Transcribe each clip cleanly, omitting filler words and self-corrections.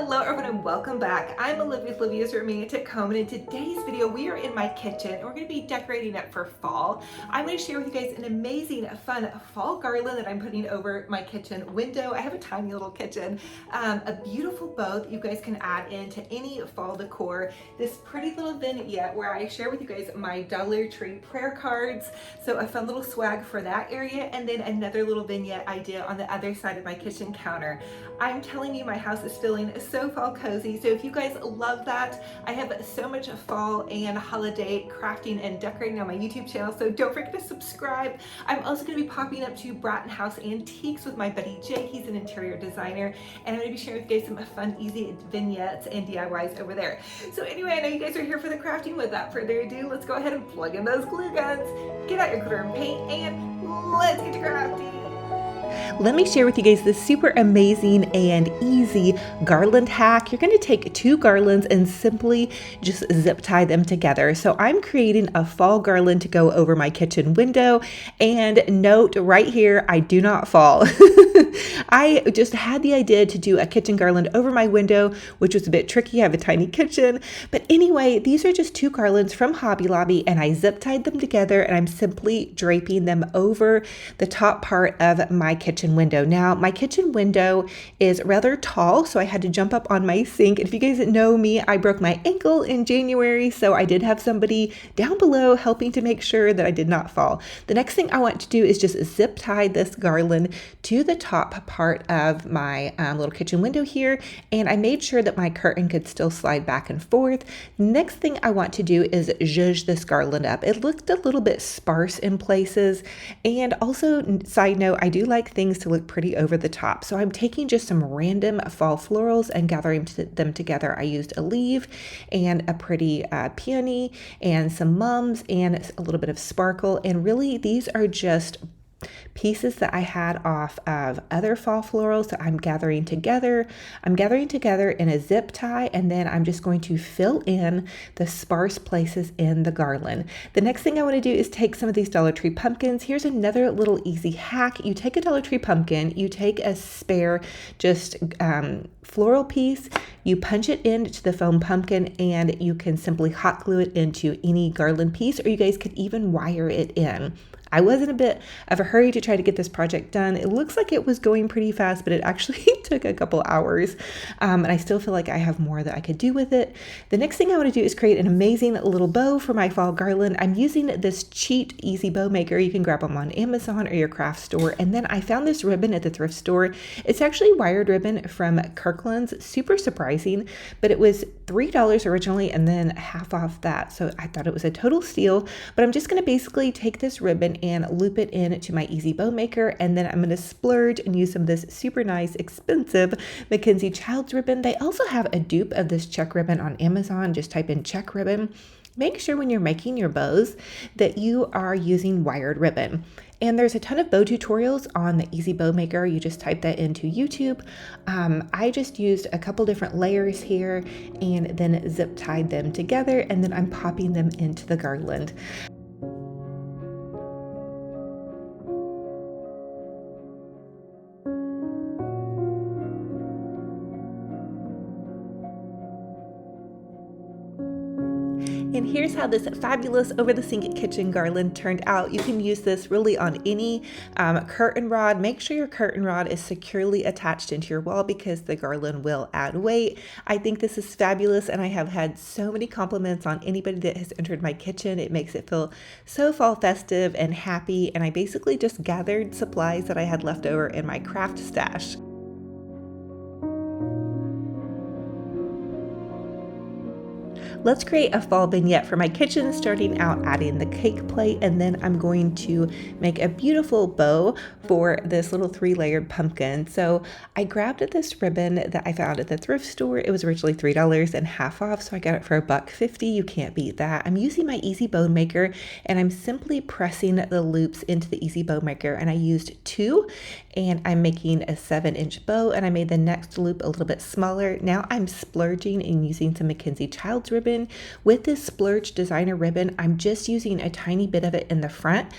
Hello everyone and welcome back. I'm Olivia with Olivia's Romantic Home, and in today's video we are in my kitchen and we're going to be decorating it for fall. I'm going to share with you guys an amazing fun fall garland that I'm putting over my kitchen window. I have a tiny little kitchen, a beautiful bow that you guys can add into any fall decor, this pretty little vignette where I share with you guys my Dollar Tree prayer cards, so a fun little swag for that area, and then another little vignette idea on the other side of my kitchen counter. I'm telling you, my house is feeling so fall cozy. So if you guys love that, I have so much fall and holiday crafting and decorating on my YouTube channel, so don't forget to subscribe. I'm also going to be popping up to Bratton House Antiques with my buddy Jake. He's an interior designer, and I'm going to be sharing with you guys some fun, easy vignettes and DIYs over there. So anyway, I know you guys are here for the crafting. Without further ado, let's go ahead and plug in those glue guns, get out your glitter and paint, and let's get to crafting. Let me share with you guys this super amazing and easy garland hack. You're going to take two garlands and simply just zip tie them together. So I'm creating a fall garland to go over my kitchen window, and note right here, I do not fall. I just had the idea to do a kitchen garland over my window, which was a bit tricky. I have a tiny kitchen, but anyway, these are just two garlands from Hobby Lobby, and I zip tied them together, and I'm simply draping them over the top part of my kitchen window. Now, my kitchen window is rather tall, so I had to jump up on my sink. And if you guys know me, I broke my ankle in January, so I did have somebody down below helping to make sure that I did not fall. The next thing I want to do is just zip tie this garland to the top part of my little kitchen window here, and I made sure that my curtain could still slide back and forth. Next thing I want to do is zhuzh this garland up. It looked a little bit sparse in places, and also, side note, I do like things to look pretty over the top. So I'm taking just some random fall florals and gathering them together. I used a leaf and a pretty peony and some mums and a little bit of sparkle. And really, these are just pieces that I had off of other fall florals that I'm gathering together. I'm gathering together in a zip tie, and then I'm just going to fill in the sparse places in the garland. The next thing I want to do is take some of these Dollar Tree pumpkins. Here's another little easy hack. You take a Dollar Tree pumpkin, you take a spare just floral piece, you punch it into the foam pumpkin, and you can simply hot glue it into any garland piece, or you guys could even wire it in. I was in a bit of a hurry to try to get this project done. It looks like it was going pretty fast, but it actually took a couple hours. And I still feel like I have more that I could do with it. The next thing I want to do is create an amazing little bow for my fall garland. I'm using this cheap, easy bow maker. You can grab them on Amazon or your craft store. And then I found this ribbon at the thrift store. It's actually wired ribbon from Kirkland's. Super surprising, but it was $3 originally and then half off that. So I thought it was a total steal, but I'm just going to basically take this ribbon and loop it into my easy bow maker, and then I'm going to splurge and use some of this super nice expensive Mackenzie Childs ribbon. They also have a dupe of this check ribbon on Amazon. Just type in check ribbon. Make sure when you're making your bows that you are using wired ribbon. And there's a ton of bow tutorials on the Easy Bow Maker. You just type that into YouTube. I just used a couple different layers here and then zip tied them together, and then I'm popping them into the garland. And here's how this fabulous over-the-sink kitchen garland turned out. You can use this really on any curtain rod. Make sure your curtain rod is securely attached into your wall because the garland will add weight. I think this is fabulous, and I have had so many compliments on anybody that has entered my kitchen. It makes it feel so fall festive and happy, and I basically just gathered supplies that I had left over in my craft stash. Let's create a fall vignette for my kitchen, starting out adding the cake plate, and then I'm going to make a beautiful bow for this little 3-layered pumpkin. So I grabbed this ribbon that I found at the thrift store. It was originally $3 and half off, so I got it for $1.50. You can't beat that. I'm using my Easy Bow Maker, and I'm simply pressing the loops into the Easy Bow Maker, and I used 2, and I'm making a 7-inch bow, and I made the next loop a little bit smaller. Now I'm splurging and using some Mackenzie Childs ribbon ribbon. With this splurge designer ribbon, I'm just using a tiny bit of it in the front.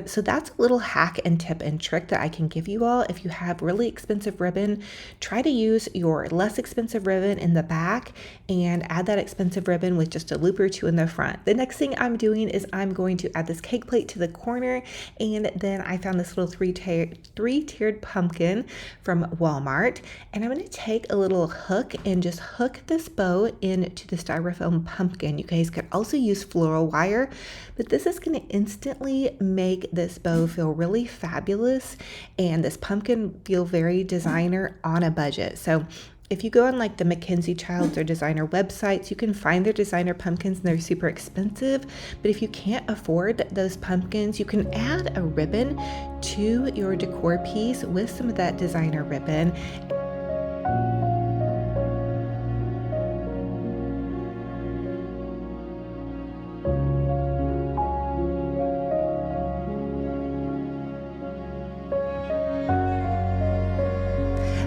So that's a little hack and tip and trick that I can give you all. If you have really expensive ribbon, try to use your less expensive ribbon in the back and add that expensive ribbon with just a loop or two in the front. The next thing I'm doing is I'm going to add this cake plate to the corner, and then I found this little three-tiered pumpkin from Walmart, and I'm going to take a little hook and just hook this bow into the styrofoam pumpkin. You guys could also use floral wire, but this is going to instantly make this bow feel really fabulous and this pumpkin feel very designer on a budget. So if you go on like the Mackenzie Childs or designer websites, you can find their designer pumpkins and they're super expensive. But if you can't afford those pumpkins, you can add a ribbon to your decor piece with some of that designer ribbon.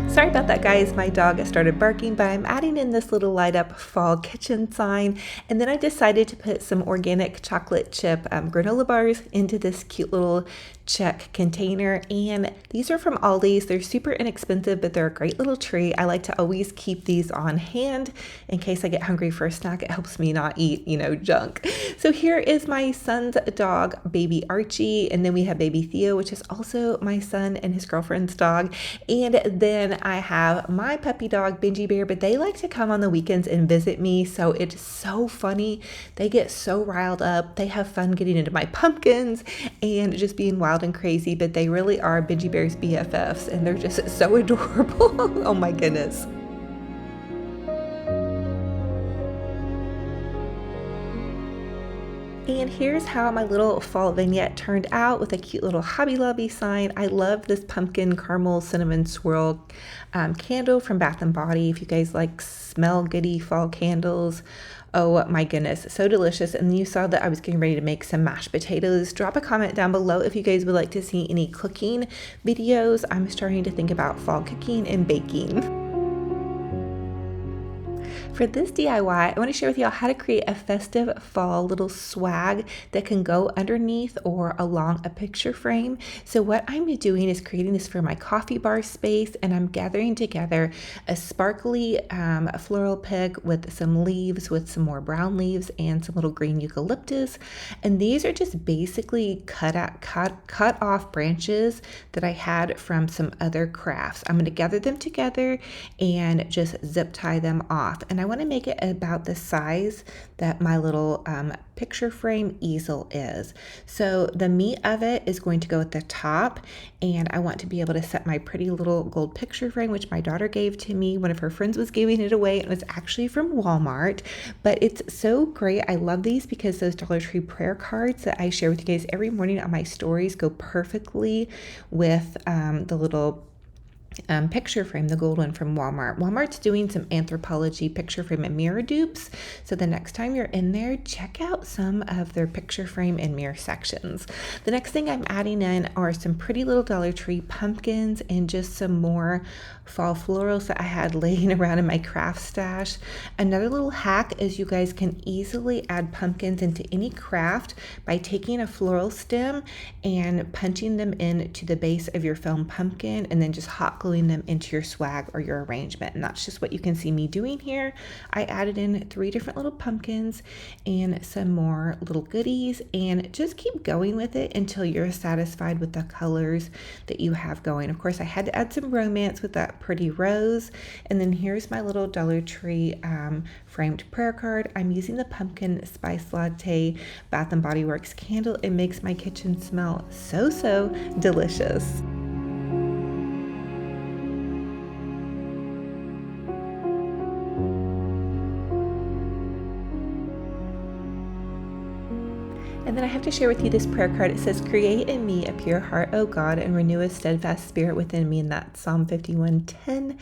Sorry about that, guys. My dog started barking, but I'm adding in this little light up fall kitchen sign. And then I decided to put some organic chocolate chip granola bars into this cute little check container. And these are from Aldi's. They're super inexpensive, but they're a great little treat. I like to always keep these on hand in case I get hungry for a snack. It helps me not eat, junk. So here is my son's dog, baby Archie. And then we have baby Theo, which is also my son and his girlfriend's dog. And then I have my puppy dog, Benji Bear, but they like to come on the weekends and visit me. So it's so funny. They get so riled up. They have fun getting into my pumpkins and just being wild and crazy, but they really are Benji Bear's BFFs and they're just so adorable. Oh my goodness. And here's how my little fall vignette turned out with a cute little Hobby Lobby sign. I love this pumpkin caramel cinnamon swirl candle from Bath & Body. If you guys like smell goody fall candles, oh my goodness, so delicious. And you saw that I was getting ready to make some mashed potatoes. Drop a comment down below if you guys would like to see any cooking videos. I'm starting to think about fall cooking and baking. For this DIY, I want to share with y'all how to create a festive fall little swag that can go underneath or along a picture frame. So what I'm doing is creating this for my coffee bar space, and I'm gathering together a sparkly floral pig with some leaves, with some more brown leaves and some little green eucalyptus. And these are just basically cut off branches that I had from some other crafts. I'm going to gather them together and just zip tie them off. And I want to make it about the size that my little picture frame easel is. So the meat of it is going to go at the top, and I want to be able to set my pretty little gold picture frame, which my daughter gave to me. One of her friends was giving it away. It was actually from Walmart, but it's so great. I love these because those Dollar Tree prayer cards that I share with you guys every morning on my stories go perfectly with the little picture frame, the gold one from Walmart. Walmart's doing some Anthropology picture frame and mirror dupes. So the next time you're in there, check out some of their picture frame and mirror sections. The next thing I'm adding in are some pretty little Dollar Tree pumpkins and just some more fall florals that I had laying around in my craft stash. Another little hack is you guys can easily add pumpkins into any craft by taking a floral stem and punching them into the base of your foam pumpkin and then just hot gluing them into your swag or your arrangement. And that's just what you can see me doing here. I added in 3 different little pumpkins and some more little goodies, and just keep going with it until you're satisfied with the colors that you have going. Of course, I had to add some romance with that pretty rose. And then here's my little Dollar Tree framed prayer card. I'm using the pumpkin spice latte Bath & Body Works candle. It makes my kitchen smell so delicious. And then I have to share with you this prayer card. It says, create in me a pure heart, O God, and renew a steadfast spirit within me. And that's Psalm 51:10.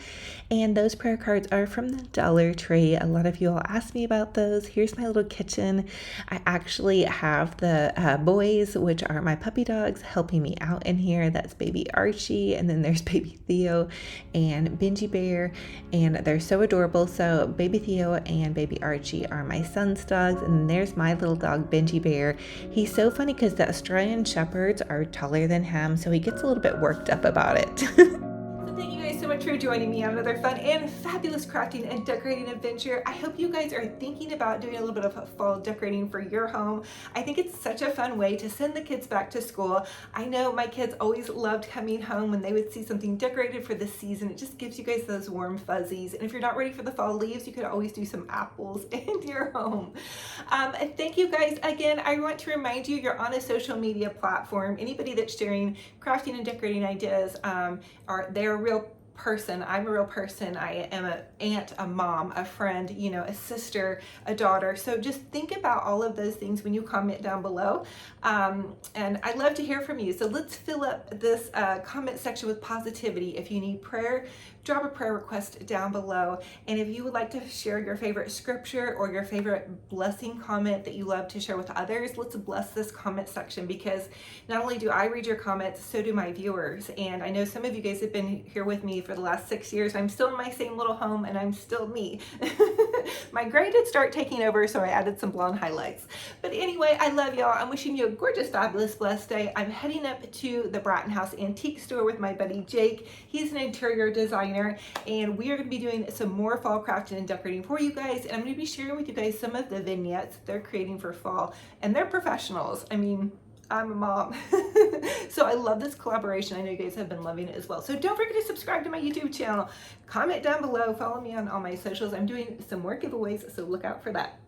And those prayer cards are from the Dollar Tree. A lot of you all asked me about those. Here's my little kitchen. I actually have the boys, which are my puppy dogs, helping me out in here. That's baby Archie, and then there's baby Theo and Benji Bear, and they're so adorable. So baby Theo and baby Archie are my son's dogs, and then there's my little dog Benji Bear. He's so funny because the Australian Shepherds are taller than him, so he gets a little bit worked up about it. Thank you guys so much for joining me on another fun and fabulous crafting and decorating adventure. I hope you guys are thinking about doing a little bit of fall decorating for your home. I think it's such a fun way to send the kids back to school. I know my kids always loved coming home when they would see something decorated for the season. It just gives you guys those warm fuzzies. And if you're not ready for the fall leaves, you could always do some apples in your home. And thank you guys again. I want to remind you, you're on a social media platform. Anybody that's sharing crafting and decorating ideas, they're a real person. I'm a real person. I am an aunt, a mom, a friend, you know, a sister, a daughter. So just think about all of those things when you comment down below. And I'd love to hear from you. So let's fill up this comment section with positivity. If you need prayer, drop a prayer request down below. And if you would like to share your favorite scripture or your favorite blessing comment that you love to share with others, let's bless this comment section, because not only do I read your comments, so do my viewers. And I know some of you guys have been here with me for the last 6 years. I'm still in my same little home and I'm still me. My gray did start taking over, so I added some blonde highlights. But anyway, I love y'all. I'm wishing you a gorgeous, fabulous, blessed day. I'm heading up to the Bratton House Antique Store with my buddy Jake. He's an interior designer, and we are going to be doing some more fall crafting and decorating for you guys. And I'm going to be sharing with you guys some of the vignettes they're creating for fall, and they're professionals. I mean, I'm a mom. So I love this collaboration. I know you guys have been loving it as well. So don't forget to subscribe to my YouTube channel. Comment down below. Follow me on all my socials. I'm doing some more giveaways, so look out for that.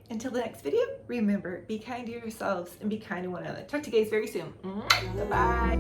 Until the next video, remember, be kind to yourselves and be kind to one another. Talk to you guys very soon. Bye-bye.